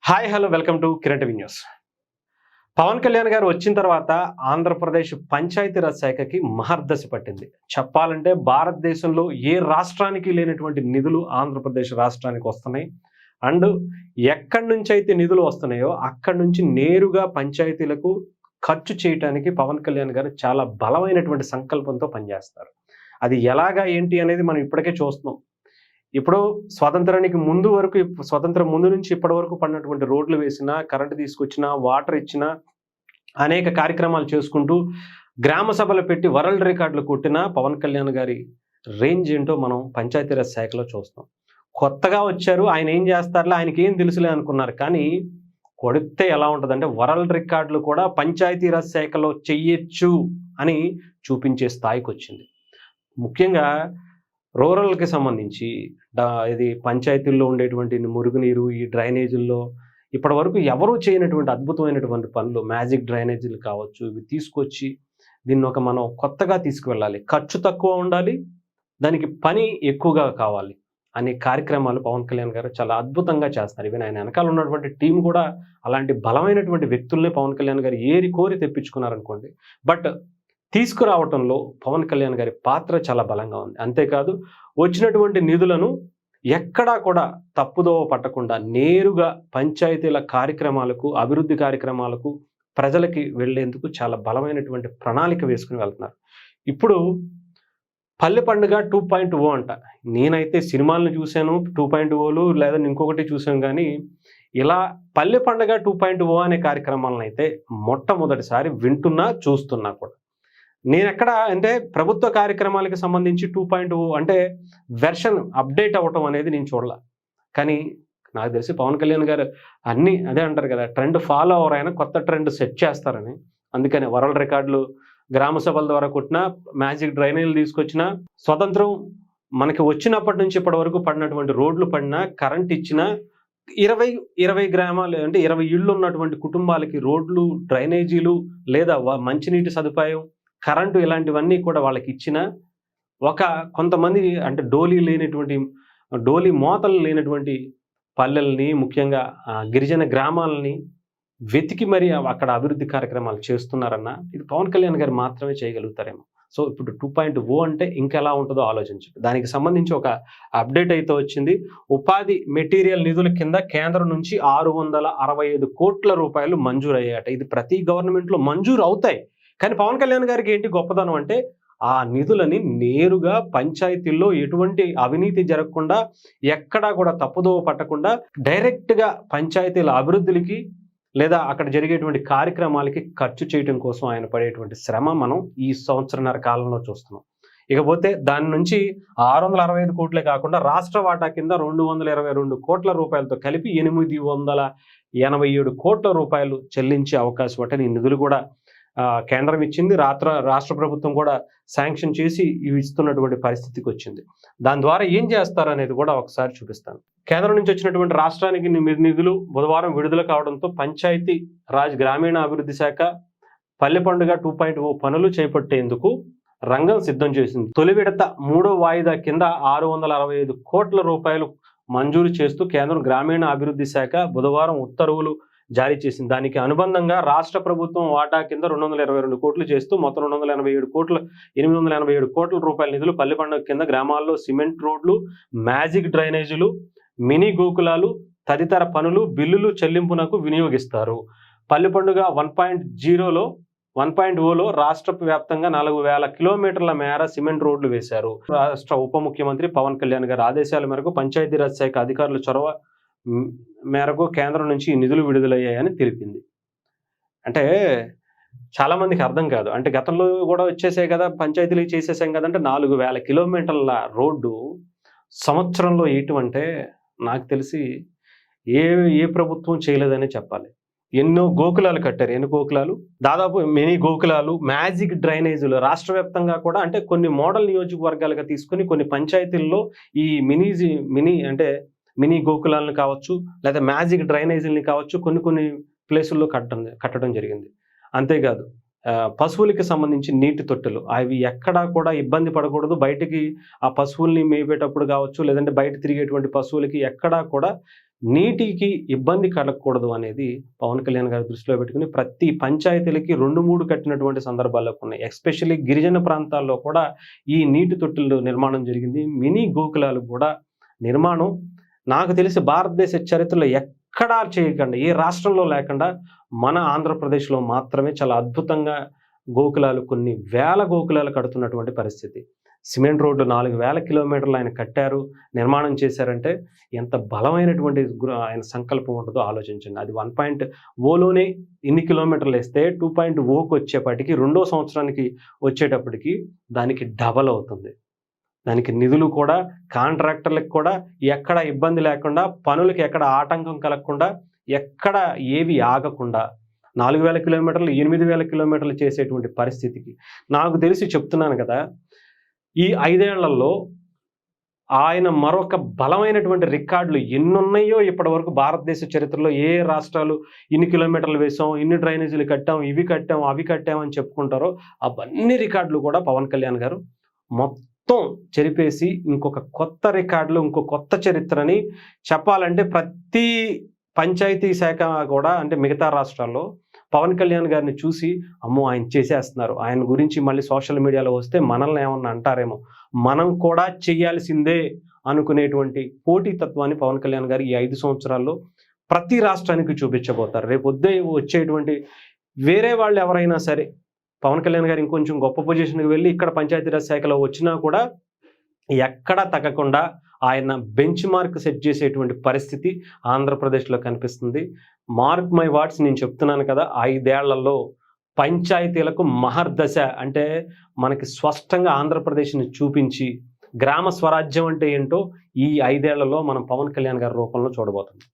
Hi hello welcome to Kiran TV news. Pawan Kalyan garu వచ్చిన తర్వాత ఆంధ్రప్రదేశ్ పంచాయతీరాజ్ శాఖకి మహర్దశ పట్టింది. చెప్పాలంటే భారతదేశంలో ఏ రాష్ట్రానికి లేనటువంటి నిధులు ఆంధ్రప్రదేశ్ రాష్ట్రానికి వస్తున్నాయి. అండ్ ఎక్కడి నుంచి అయితే నిధులు వస్తున్నాయో అక్కడి నుంచి నేరుగా పంచాయతీలకు ఖర్చు చేయడానికి పవన్ కళ్యాణ్ గారు చాలా బలమైనటువంటి సంకల్పంతో పనిచేస్తారు. అది ఎలాగా ఏంటి అనేది మనం ఇప్పటికే చూస్తున్నాం. ఇప్పుడు స్వాతంత్రానికి ముందు వరకు స్వతంత్రం ముందు నుంచి ఇప్పటి వరకు పడినటువంటి రోడ్లు వేసినా, కరెంటు తీసుకొచ్చినా, వాటర్ ఇచ్చినా, అనేక కార్యక్రమాలు చేసుకుంటూ గ్రామ సభలు పెట్టి వరల్డ్ రికార్డులు కొట్టిన పవన్ కళ్యాణ్ గారి రేంజ్ ఏంటో మనం పంచాయతీరాజ్ శాఖలో చూస్తాం. కొత్తగా వచ్చారు, ఆయన ఏం చేస్తారులే, ఆయనకి ఏం తెలుసులే అనుకున్నారు. కానీ కొడితే ఎలా ఉంటుందంటే వరల్డ్ రికార్డులు కూడా పంచాయతీరాజ్ శాఖలో చెయ్యొచ్చు అని చూపించే స్థాయికి వచ్చింది. ముఖ్యంగా రూరల్కి సంబంధించి ఇది పంచాయతీల్లో ఉండేటువంటి మురుగునీరు, ఈ డ్రైనేజీల్లో ఇప్పటి వరకు ఎవరూ చేయనటువంటి అద్భుతమైనటువంటి పనులు, మ్యాజిక్ డ్రైనేజీలు కావచ్చు, ఇవి తీసుకొచ్చి దీన్ని మనం కొత్తగా తీసుకువెళ్ళాలి, ఖర్చు తక్కువ ఉండాలి, దానికి పని ఎక్కువగా కావాలి అనే కార్యక్రమాలు పవన్ కళ్యాణ్ గారు చాలా అద్భుతంగా చేస్తారు. ఈవెన్ ఆయన వెనకాల ఉన్నటువంటి టీం కూడా అలాంటి బలమైనటువంటి వ్యక్తుల్ని పవన్ కళ్యాణ్ గారు ఏరి కోరి తెప్పించుకున్నారనుకోండి. బట్ తీసుకురావటంలో పవన్ కళ్యాణ్ గారి పాత్ర చాలా బలంగా ఉంది. అంతేకాదు వచ్చినటువంటి నిధులను ఎక్కడా కూడా తప్పుదోవ పట్టకుండా నేరుగా పంచాయతీల కార్యక్రమాలకు, అభివృద్ధి కార్యక్రమాలకు, ప్రజలకి వెళ్లేందుకు చాలా బలమైనటువంటి ప్రణాళిక వేసుకుని వెళ్తున్నారు. ఇప్పుడు పల్లె పండుగ 2.0 అంట. నేనైతే సినిమాలను చూశాను 2.0లు, లేదా ఇంకొకటి చూసాను. కానీ ఇలా పల్లె పండుగ 2.0 అనే కార్యక్రమాలను అయితే మొట్టమొదటిసారి వింటున్నా, చూస్తున్నా కూడా. నేను ఎక్కడ అంటే ప్రభుత్వ కార్యక్రమాలకు సంబంధించి 2.0 అంటే వెర్షన్ అప్డేట్ అవ్వటం అనేది నేను చూడలే. కానీ నాకు తెలిసి పవన్ కళ్యాణ్ గారు అన్నీ అదే అంటారు కదా, ట్రెండ్ ఫాలో అవర్, ఆయన కొత్త ట్రెండ్ సెట్ చేస్తారని. అందుకని వరల్డ్ రికార్డులు గ్రామ సభల ద్వారా కొట్టినా, మ్యాజిక్ డ్రైనేజీలు తీసుకొచ్చినా, స్వతంత్రం మనకి వచ్చినప్పటి నుంచి ఇప్పటి వరకు పడినటువంటి రోడ్లు పడినా, కరెంట్ ఇచ్చినా, 20 గ్రామాలు అంటే 20 ఇళ్ళు ఉన్నటువంటి కుటుంబాలకి రోడ్లు, డ్రైనేజీలు, లేదా మంచినీటి సదుపాయం, కరెంటు, ఇలాంటివన్నీ కూడా వాళ్ళకి ఇచ్చిన కొంతమంది అంటే డోలీ మోతలు లేనటువంటి పల్లెల్ని, ముఖ్యంగా గిరిజన గ్రామాలని వెతికి మరి అక్కడ అభివృద్ధి కార్యక్రమాలు చేస్తున్నారన్న ఇది పవన్ కళ్యాణ్ గారు మాత్రమే చేయగలుగుతారేమో. సో ఇప్పుడు 2.0 అంటే ఇంకెలా ఉంటుందో ఆలోచించండి. దానికి సంబంధించి ఒక అప్డేట్ అయితే వచ్చింది. ఉపాధి మెటీరియల్ నిధుల కింద కేంద్రం నుంచి 665 కోట్ల రూపాయలు మంజూరు అయ్యాయట. ఇది ప్రతి గవర్నమెంట్లో మంజూరు అవుతాయి. కానీ పవన్ కళ్యాణ్ గారికి ఏంటి గొప్పదనం అంటే ఆ నిధులని నేరుగా పంచాయతీల్లో ఎటువంటి అవినీతి జరగకుండా, ఎక్కడా కూడా తప్పుదోవ పట్టకుండా డైరెక్ట్గా పంచాయతీల అభివృద్ధులకి లేదా అక్కడ జరిగేటువంటి కార్యక్రమాలకి ఖర్చు చేయడం కోసం ఆయన పడేటువంటి శ్రమ మనం ఈ సంవత్సరన్నర కాలంలో చూస్తున్నాం. ఇకపోతే దాని నుంచి 665 కోట్లే కాకుండా రాష్ట్ర వాటా కింద 222 కోట్ల రూపాయలతో కలిపి 887 కోట్ల రూపాయలు చెల్లించే అవకాశం అంటే ఈ నిధులు కూడా కేంద్రం ఇచ్చింది, రాష్ట్ర ప్రభుత్వం కూడా శాంక్షన్ చేసి ఇవి ఇస్తున్నటువంటి పరిస్థితికి వచ్చింది. దాని ద్వారా ఏం చేస్తారు అనేది కూడా ఒకసారి చూపిస్తాను. కేంద్రం నుంచి వచ్చినటువంటి రాష్ట్రానికి నిధులు బుధవారం విడుదల కావడంతో పంచాయతీ రాజ్ గ్రామీణ అభివృద్ధి శాఖ పల్లె పండుగ 2.0 పనులు చేపట్టేందుకు రంగం సిద్ధం చేసింది. తొలి విడత 3వ వాయిదా కింద 665 కోట్ల రూపాయలు మంజూరు చేస్తూ కేంద్రం గ్రామీణ అభివృద్ధి శాఖ బుధవారం ఉత్తర్వులు జారీ చేసింది. దానికి అనుబంధంగా రాష్ట్ర ప్రభుత్వం వాటా కింద 222 కోట్లు చేస్తూ మొత్తం 887 కోట్ల రూపాయల నిధులు పల్లె పండుగ కింద గ్రామాల్లో సిమెంట్ రోడ్లు, మ్యాజిక్ డ్రైనేజీలు, మినీ గోకులాలు తదితర పనులు బిల్లులు చెల్లింపునకు వినియోగిస్తారు. పల్లె పండుగ 1.0లో రాష్ట్ర వ్యాప్తంగా 4,000 కిలోమీటర్ల మేర సిమెంట్ రోడ్లు వేశారు. రాష్ట్ర ఉప ముఖ్యమంత్రి పవన్ కళ్యాణ్ గారి ఆదేశాల మేరకు పంచాయతీరాజ్ శాఖ అధికారుల చొరవ మేరకు కేంద్రం నుంచి ఈ నిధులు విడుదలయ్యాయని తెలిపింది. అంటే చాలా మందికి అర్థం కాదు. అంటే గతంలో కూడా వచ్చేసాయి కదా, పంచాయతీలు చేసేసాం కదంటే 4,000 కిలోమీటర్ల రోడ్డు సంవత్సరంలో వేయటం అంటే నాకు తెలిసి ఏ ప్రభుత్వం చేయలేదనే చెప్పాలి. ఎన్నో గోకులాలు కట్టారు. ఎన్ని గోకులాలు? దాదాపు మినీ గోకులాలు, మ్యాజిక్ డ్రైనేజీలు రాష్ట్ర వ్యాప్తంగా కూడా అంటే కొన్ని మోడల్ నియోజకవర్గాలుగా తీసుకుని కొన్ని పంచాయతీల్లో ఈ మినీ గోకులాలను కావచ్చు, లేదా మ్యాజిక్ డ్రైనేజీలని కావచ్చు, కొన్ని ప్లేసుల్లో కట్టడం జరిగింది. అంతేకాదు పశువులకి సంబంధించి నీటి తొట్టెలు, అవి ఎక్కడా కూడా ఇబ్బంది పడకూడదు. బయటికి ఆ పశువుల్ని మేపేటప్పుడు కావచ్చు, లేదంటే బయట తిరిగేటువంటి పశువులకి ఎక్కడా కూడా నీటికి ఇబ్బంది కలగకూడదు అనేది పవన్ కళ్యాణ్ గారి దృష్టిలో పెట్టుకుని ప్రతి పంచాయతీలకి 2-3 కట్టినటువంటి సందర్భాలు ఉన్నాయి. ఎస్పెషల్లీ గిరిజన ప్రాంతాల్లో కూడా ఈ నీటి తొట్టెలు నిర్మాణం జరిగింది. మినీ గోకులాలు కూడా నిర్మాణం నాకు తెలిసి భారతదేశ చరిత్రలో ఎక్కడా చేయకుండా, ఏ రాష్ట్రంలో లేకుండా మన ఆంధ్రప్రదేశ్లో మాత్రమే చాలా అద్భుతంగా గోకులాలు, కొన్ని వేల గోకులాలు కడుతున్నటువంటి పరిస్థితి. సిమెంట్ రోడ్డు 4,000 కిలోమీటర్లు ఆయన కట్టారు, నిర్మాణం చేశారంటే ఎంత బలమైనటువంటి ఆయన సంకల్పం ఉంటుందో ఆలోచించండి. అది 1.0లోనే ఇన్ని కిలోమీటర్లు వేస్తే 2.0కి వచ్చేపాటికి 2వ సంవత్సరానికి వచ్చేటప్పటికి దానికి డబల్ అవుతుంది. దానికి నిధులు కూడా, కాంట్రాక్టర్లకు కూడా ఎక్కడ ఇబ్బంది లేకుండా, పనులకి ఎక్కడ ఆటంకం కలగకుండా, ఎక్కడ ఏవి ఆగకుండా 4,000 కిలోమీటర్లు 8,000 కిలోమీటర్లు చేసేటువంటి పరిస్థితికి నాకు తెలిసి చెప్తున్నాను కదా. ఈ 5 ఏళ్లలో ఆయన మరొక బలమైనటువంటి రికార్డులు ఎన్నున్నాయో ఇప్పటి వరకు భారతదేశ చరిత్రలో. ఏ రాష్ట్రాలు ఇన్ని కిలోమీటర్లు వేసాం, ఇన్ని డ్రైనేజీలు కట్టాం, ఇవి కట్టాం, అవి కట్టామని చెప్పుకుంటారో అవన్నీ రికార్డులు కూడా పవన్ కళ్యాణ్ గారు మొత్తం చెరిపేసి ఇంకొక కొత్త రికార్డులు, ఇంకో కొత్త చరిత్రని చెప్పాలంటే ప్రతి పంచాయతీ శాఖ కూడా, అంటే మిగతా రాష్ట్రాల్లో పవన్ కళ్యాణ్ గారిని చూసి అమ్మో ఆయన చేసేస్తున్నారు, ఆయన గురించి మళ్ళీ సోషల్ మీడియాలో వస్తే మనల్ని ఏమన్నా అంటారేమో, మనం కూడా చేయాల్సిందే అనుకునేటువంటి పోటీతత్వాన్ని పవన్ కళ్యాణ్ గారు ఈ 5 సంవత్సరాల్లో ప్రతి రాష్ట్రానికి చూపించబోతారు. రేపు వచ్చేటువంటి వేరే వాళ్ళు ఎవరైనా సరే పవన్ కళ్యాణ్ గారు ఇంకొంచెం గొప్ప పొజిషన్కి వెళ్ళి ఇక్కడ పంచాయతీరాజ్ శాఖలో వచ్చినా కూడా ఎక్కడ తగ్గకుండా ఆయన బెంచ్ మార్క్ సెట్ చేసేటువంటి పరిస్థితి ఆంధ్రప్రదేశ్లో కనిపిస్తుంది. మార్క్ మై వర్డ్స్, నేను చెప్తున్నాను కదా, 5 ఏళ్లలో పంచాయతీలకు మహర్దశ అంటే మనకి స్పష్టంగా ఆంధ్రప్రదేశ్ని చూపించి గ్రామ స్వరాజ్యం అంటే ఏంటో ఈ 5 ఏళ్లలో మనం పవన్ కళ్యాణ్ గారి రూపంలో చూడబోతున్నాం.